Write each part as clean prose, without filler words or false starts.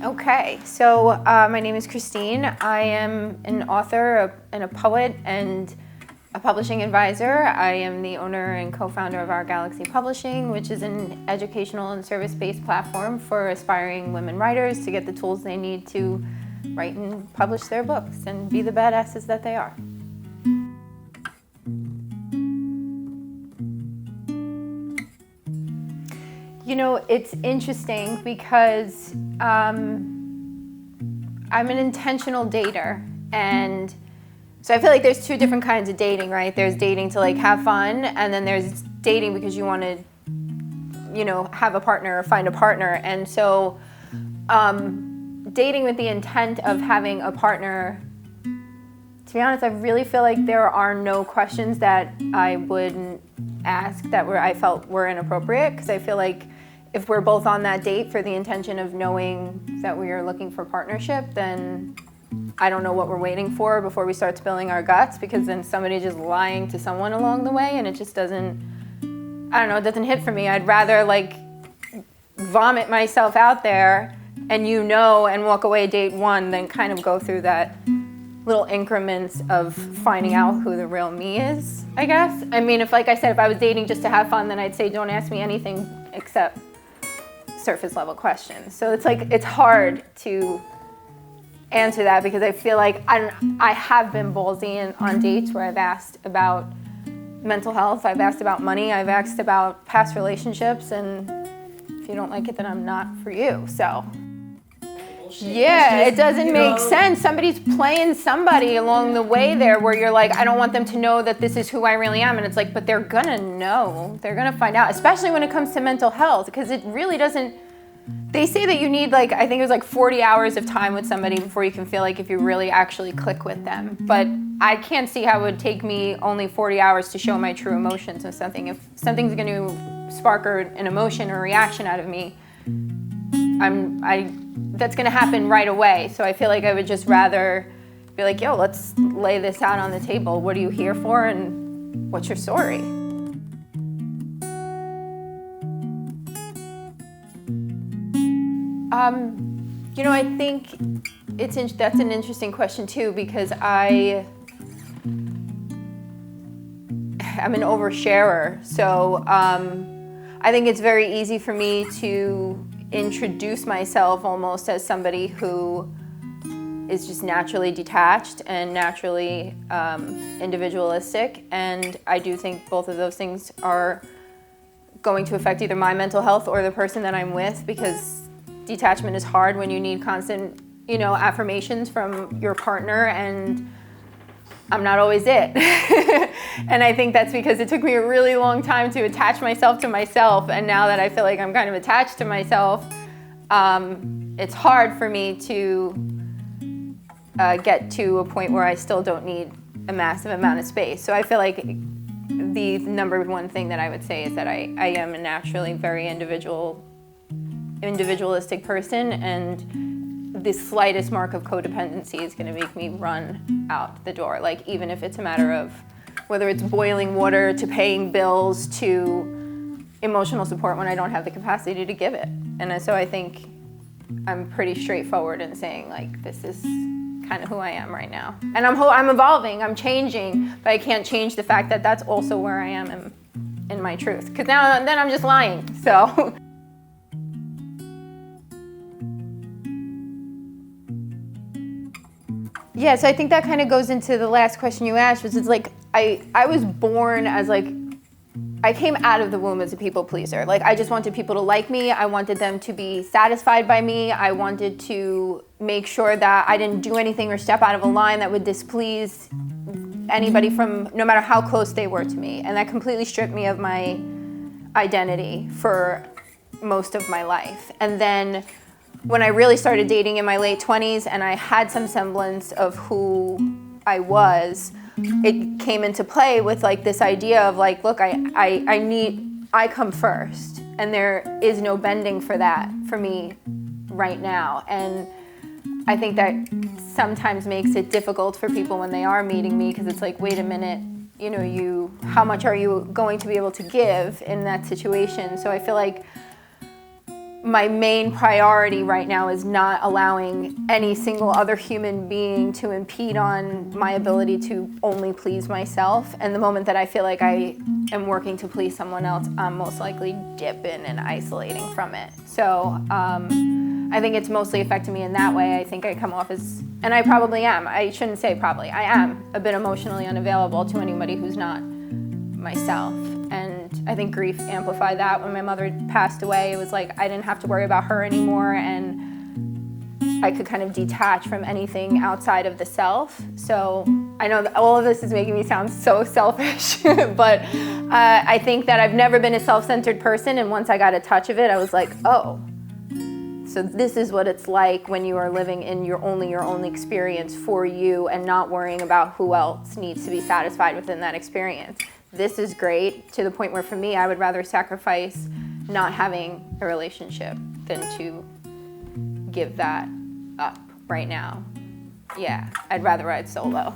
Okay, so my name is Christine. I am an author and a poet and a publishing advisor. I am the owner and co-founder of Our Galaxy Publishing, which is an educational and service-based platform for aspiring women writers to get the tools they need to write and publish their books and be the badasses that they are. You know, it's interesting because I'm an intentional dater, and so I feel like there's two different kinds of dating, right? There's dating to like have fun, and then there's dating because you want to, you know, have a partner or find a partner. And so dating with the intent of having a partner, to be honest, I really feel like there are no questions that I wouldn't ask that I felt were inappropriate, because I feel like if we're both on that date for the intention of knowing that we are looking for partnership, then I don't know what we're waiting for before we start spilling our guts, because then somebody's just lying to someone along the way and it just doesn't, I don't know, it doesn't hit for me. I'd rather like vomit myself out there and and walk away date one than kind of go through that little increments of finding out who the real me is, I guess. I mean, if like I said, if I was dating just to have fun, then I'd say don't ask me anything except surface level questions. So it's like, it's hard to answer that, because I feel like I have been ballsy on dates where I've asked about mental health, I've asked about money, I've asked about past relationships, and if you don't like it, then I'm not for you. So yeah, it doesn't make sense. Somebody's playing somebody along the way there where you're like, I don't want them to know that this is who I really am. And it's like, but they're gonna know. They're gonna find out, especially when it comes to mental health, because it really doesn't, they say that you need like, I think it was like 40 hours of time with somebody before you can feel like if you really actually click with them. But I can't see how it would take me only 40 hours to show my true emotions of something. If something's gonna spark an emotion or a reaction out of me, that's gonna happen right away. So I feel like I would just rather be like, yo, let's lay this out on the table. What are you here for, and what's your story? You know, I think that's an interesting question too, because I'm an oversharer. So I think it's very easy for me to introduce myself almost as somebody who is just naturally detached and naturally individualistic, and I do think both of those things are going to affect either my mental health or the person that I'm with, because detachment is hard when you need constant, you know, affirmations from your partner, and I'm not always it. And I think that's because it took me a really long time to attach myself to myself, and now that I feel like I'm kind of attached to myself, it's hard for me to get to a point where I still don't need a massive amount of space. So I feel like the number one thing that I would say is that I am a naturally very individualistic person, and the slightest mark of codependency is going to make me run out the door. Like, even if it's a matter of whether it's boiling water to paying bills to emotional support when I don't have the capacity to give it. And so I think I'm pretty straightforward in saying, like, this is kind of who I am right now. And I'm evolving, I'm changing, but I can't change the fact that that's also where I am in my truth. Because then I'm just lying, so. Yeah, so I think that kind of goes into the last question you asked, which is like, I was born as like, I came out of the womb as a people pleaser. Like, I just wanted people to like me. I wanted them to be satisfied by me. I wanted to make sure that I didn't do anything or step out of a line that would displease anybody, from no matter how close they were to me. And that completely stripped me of my identity for most of my life. And then when I really started dating in my late 20s and I had some semblance of who I was, it came into play with like this idea of like, look, I come first, and there is no bending for that for me right now. And I think that sometimes makes it difficult for people when they are meeting me, because it's like, wait a minute, you know, how much are you going to be able to give in that situation? So I feel like my main priority right now is not allowing any single other human being to impede on my ability to only please myself. And the moment that I feel like I am working to please someone else, I'm most likely dipping and isolating from it. So I think it's mostly affected me in that way. I think I come off as, and I probably am, I shouldn't say probably, I am a bit emotionally unavailable to anybody who's not myself. And I think grief amplified that. When my mother passed away, it was like I didn't have to worry about her anymore, and I could kind of detach from anything outside of the self. So I know that all of this is making me sound so selfish, but I think that I've never been a self-centered person, and once I got a touch of it, I was like, oh, so this is what it's like when you are living in your own experience for you and not worrying about who else needs to be satisfied within that experience. This is great, to the point where for me, I would rather sacrifice not having a relationship than to give that up right now. Yeah, I'd rather ride solo.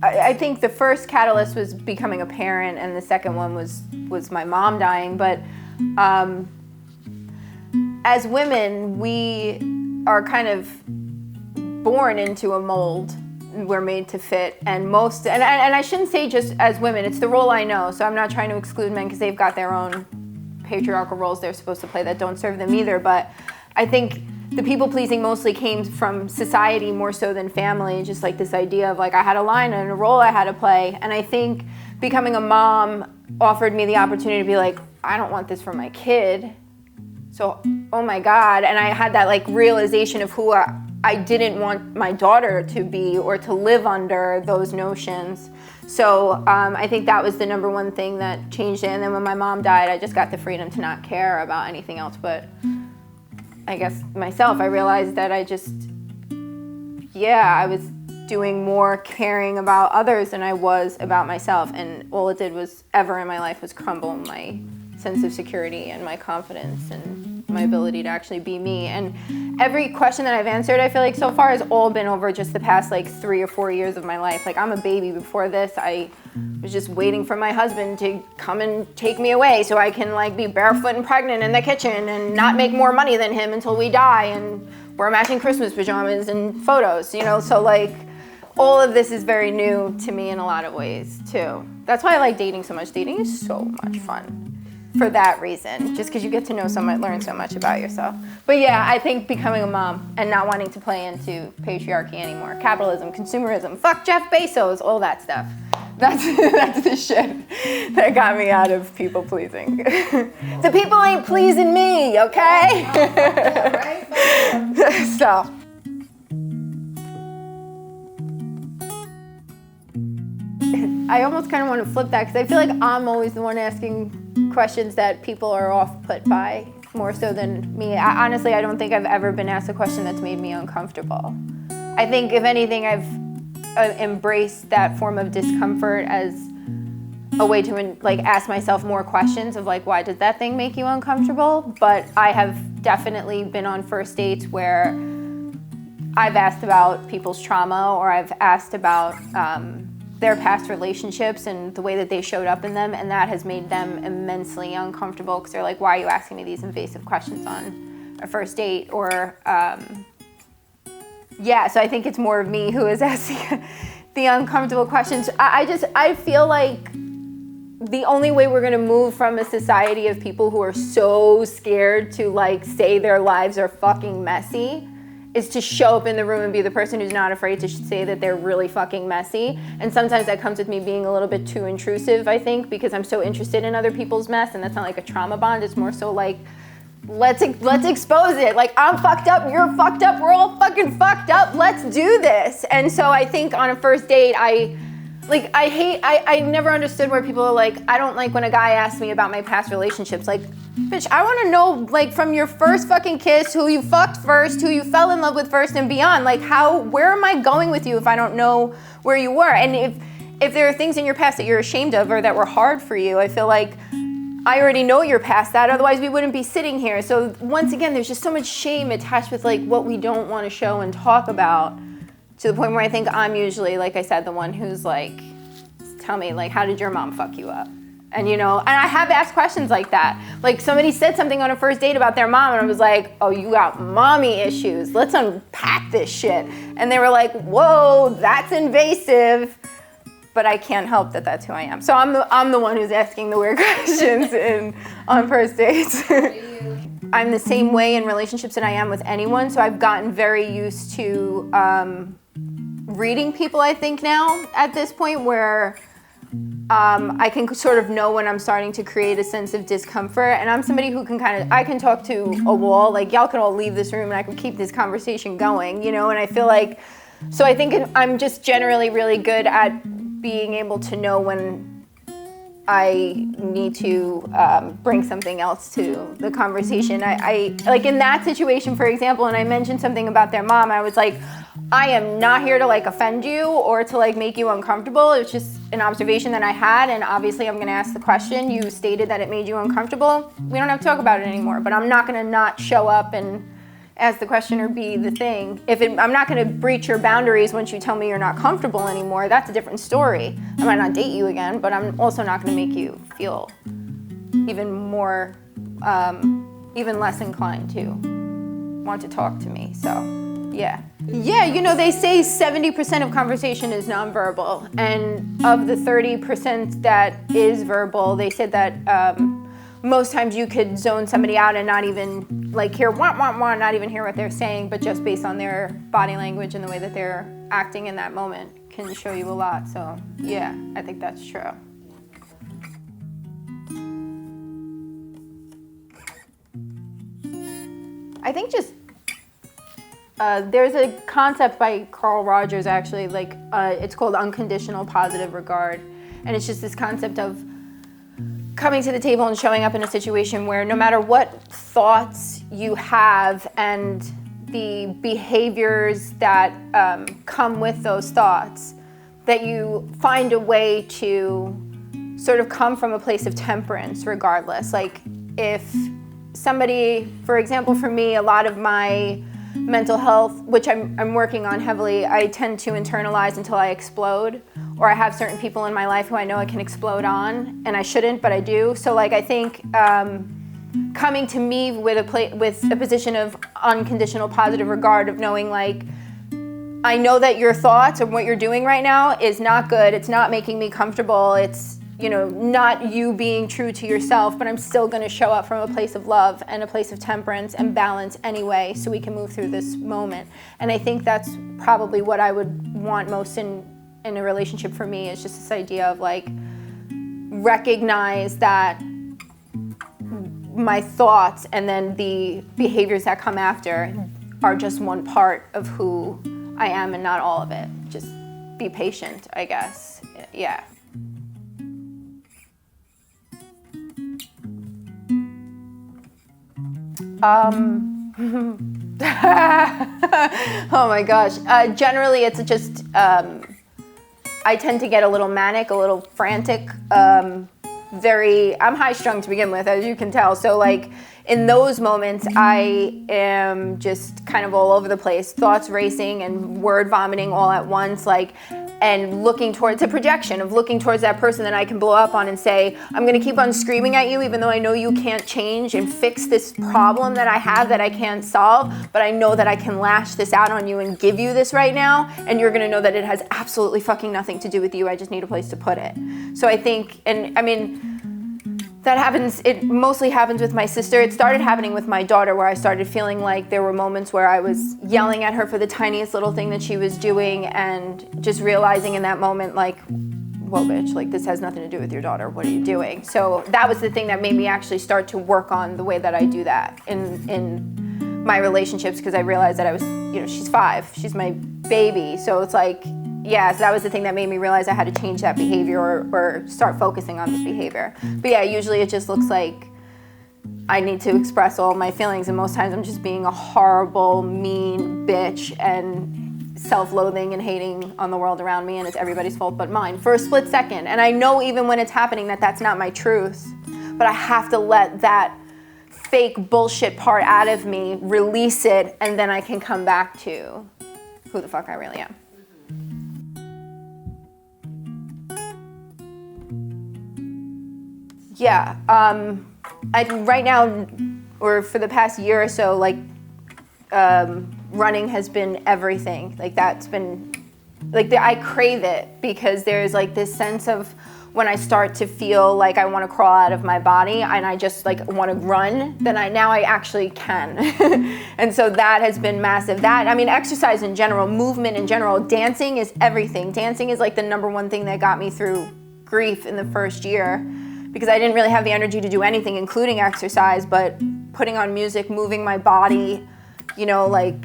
I think the first catalyst was becoming a parent, and the second one was my mom dying, but as women, we are kind of born into a mold. We're made to fit, and I shouldn't say just as women, it's the role I know, so I'm not trying to exclude men because they've got their own patriarchal roles they're supposed to play that don't serve them either, but I think the people-pleasing mostly came from society more so than family, just like this idea of like I had a line and a role I had to play, and I think becoming a mom offered me the opportunity to be like, I don't want this for my kid. So, oh my God, and I had that like realization of who I didn't want my daughter to be or to live under those notions. So I think that was the number one thing that changed it. And then when my mom died, I just got the freedom to not care about anything else but, I guess, myself. I realized that I was doing more caring about others than I was about myself. And all it did was ever in my life was crumble my sense of security and my confidence and my ability to actually be me. And every question that I've answered, I feel like so far has all been over just the past like 3 or 4 years of my life. Like I'm a baby. Before this, I was just waiting for my husband to come and take me away so I can like be barefoot and pregnant in the kitchen and not make more money than him until we die and wear matching Christmas pajamas and photos, you know? So like all of this is very new to me in a lot of ways too. That's why I like dating so much. Dating is so much fun. For that reason, just because you get to know so much, learn so much about yourself. But yeah, I think becoming a mom and not wanting to play into patriarchy anymore, capitalism, consumerism, fuck Jeff Bezos, all that stuff. That's the shit that got me out of people pleasing. The people ain't pleasing me, okay? So. I almost kind of want to flip that because I feel like I'm always the one asking questions that people are off-put by more so than me. Honestly, I don't think I've ever been asked a question that's made me uncomfortable. I think if anything, I've embraced that form of discomfort as a way to like ask myself more questions of like, why did that thing make you uncomfortable? But I have definitely been on first dates where I've asked about people's trauma or I've asked about their past relationships and the way that they showed up in them, and that has made them immensely uncomfortable because they're like, why are you asking me these invasive questions on a first date? Or so I think it's more of me who is asking the uncomfortable questions. I feel like the only way we're gonna move from a society of people who are so scared to like say their lives are fucking messy is to show up in the room and be the person who's not afraid to say that they're really fucking messy. And sometimes that comes with me being a little bit too intrusive, I think, because I'm so interested in other people's mess, and that's not like a trauma bond. It's more so like, let's expose it. Like, I'm fucked up, you're fucked up, we're all fucking fucked up, let's do this. And so I think on a first date, I never understood where people are like, I don't like when a guy asks me about my past relationships. Like, bitch, I want to know, like, from your first fucking kiss, who you fucked first, who you fell in love with first and beyond. Like, where am I going with you if I don't know where you were? And if there are things in your past that you're ashamed of or that were hard for you, I feel like I already know you're past that, otherwise we wouldn't be sitting here. So once again, there's just so much shame attached with like what we don't want to show and talk about to the point where I think I'm usually, like I said, the one who's like, tell me, like, how did your mom fuck you up? And and I have asked questions like that. Like, somebody said something on a first date about their mom, and I was like, oh, you got mommy issues. Let's unpack this shit. And they were like, whoa, that's invasive. But I can't help that that's who I am. So I'm the one who's asking the weird questions on first dates. I'm the same way in relationships that I am with anyone, so I've gotten very used to reading people, I think, now at this point, where I can sort of know when I'm starting to create a sense of discomfort. And I'm somebody who I can talk to a wall, like y'all can all leave this room and I can keep this conversation going, and I feel like, so I think I'm just generally really good at being able to know when I need to bring something else to the conversation. I like in that situation, for example, and I mentioned something about their mom, I was like, I am not here to like offend you or to like make you uncomfortable. It's just an observation that I had, and obviously I'm gonna ask the question. You stated that it made you uncomfortable. We don't have to talk about it anymore, but I'm not gonna not show up and ask the question or be the thing. I'm not gonna breach your boundaries once you tell me you're not comfortable anymore. That's a different story. I might not date you again, but I'm also not gonna make you feel even more, even less inclined to want to talk to me, so. Yeah, they say 70% of conversation is nonverbal, and of the 30% that is verbal, they said that most times you could zone somebody out and not even like hear wah, wah, wah, not even hear what they're saying, but just based on their body language and the way that they're acting in that moment can show you a lot. So yeah, I think that's true. I think just there's a concept by Carl Rogers, actually, like it's called unconditional positive regard, and it's just this concept of coming to the table and showing up in a situation where no matter what thoughts you have and the behaviors that come with those thoughts, that you find a way to sort of come from a place of temperance regardless. Like if somebody, for example, for me, a lot of my mental health, which I'm working on heavily, I tend to internalize until I explode, or I have certain people in my life who I know I can explode on, and I shouldn't, but I do. So like I think coming to me with a position of unconditional positive regard, of knowing like, I know that your thoughts and what you're doing right now is not good, it's not making me comfortable, it's not you being true to yourself, but I'm still going to show up from a place of love and a place of temperance and balance anyway, so we can move through this moment. And I think that's probably what I would want most in a relationship for me, is just this idea of like, recognize that my thoughts and then the behaviors that come after are just one part of who I am and not all of it. Just be patient, I guess. Yeah. Oh my gosh. Generally, it's just, I tend to get a little manic, a little frantic, I'm high strung to begin with, as you can tell. So like in those moments, I am just kind of all over the place, thoughts racing and word vomiting all at once, like, and looking towards that person that I can blow up on and say, I'm gonna keep on screaming at you even though I know you can't change and fix this problem that I have that I can't solve, but I know that I can lash this out on you and give you this right now, and you're gonna know that it has absolutely fucking nothing to do with you, I just need a place to put it. So I think, and I mean, that happens, it mostly happens with my sister. It started happening with my daughter, where I started feeling like there were moments where I was yelling at her for the tiniest little thing that she was doing, and just realizing in that moment, like, whoa, bitch, like this has nothing to do with your daughter, what are you doing? So that was the thing that made me actually start to work on the way that I do that in my relationships, because I realized that I was, she's 5, she's my baby, so it's like, yeah, so that was the thing that made me realize I had to change that behavior or start focusing on this behavior. But yeah, usually it just looks like I need to express all my feelings, and most times I'm just being a horrible, mean bitch and self-loathing and hating on the world around me, and it's everybody's fault but mine for a split second. And I know even when it's happening that that's not my truth, but I have to let that fake bullshit part out of me, release it, and then I can come back to who the fuck I really am. Yeah. Right now, or for the past year or so, like running has been everything. Like that's been, like I crave it because there's like this sense of when I start to feel like I want to crawl out of my body and I just like want to run, then now I actually can. And so that has been massive. That, I mean, exercise in general, movement in general, dancing is everything. Dancing is like the number one thing that got me through grief in the first year because I didn't really have the energy to do anything, including exercise, but putting on music, moving my body, you know, like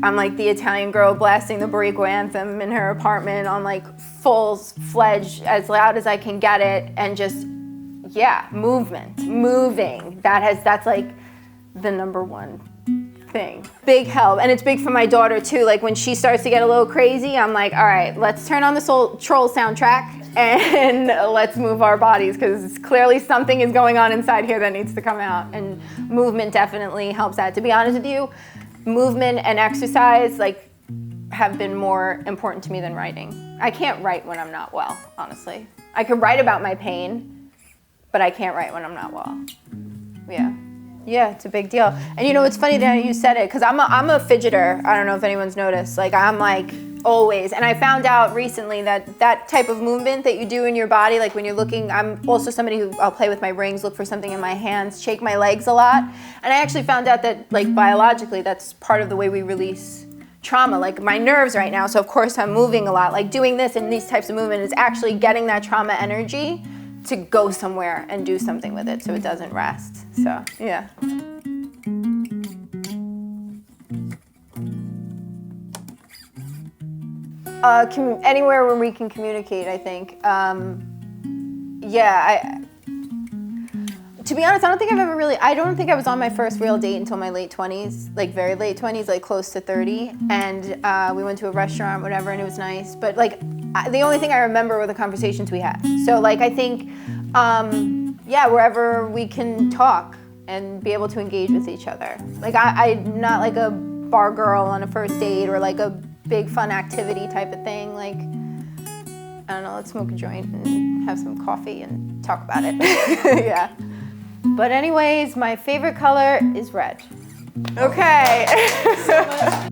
I'm like the Italian girl blasting the Boricua anthem in her apartment on like full-fledged, as loud as I can get it, and just, yeah, moving. That's like the number one thing. Big help, and it's big for my daughter too. Like when she starts to get a little crazy, I'm like, all right, let's turn on the Troll soundtrack and let's move our bodies because clearly something is going on inside here that needs to come out, and movement definitely helps that. To be honest with you, movement and exercise like have been more important to me than writing. I can't write when I'm not well, honestly. I could write about my pain, but I can't write when I'm not well. Yeah, it's a big deal. And you know, it's funny that you said it, because I'm a fidgeter. I don't know if anyone's noticed. Like, I'm like, always. And I found out recently that that type of movement that you do in your body, like when you're looking, I'm also somebody who, I'll play with my rings, look for something in my hands, shake my legs a lot. And I actually found out that, like, biologically, that's part of the way we release trauma. Like, my nerves right now, so of course I'm moving a lot. Like, doing this and these types of movement is actually getting that trauma energy to go somewhere and do something with it so it doesn't rest. So, yeah. Anywhere where we can communicate, I think. To be honest, I don't think I was on my first real date until my late 20s, like very late 20s, like close to 30. And we went to a restaurant, whatever, and it was nice. But like, the only thing I remember were the conversations we had. So like, I think, wherever we can talk and be able to engage with each other. Like, I'm not like a bar girl on a first date or like a big fun activity type of thing. Like, I don't know, let's smoke a joint and have some coffee and talk about it. Yeah. But anyways, my favorite color is red. Okay.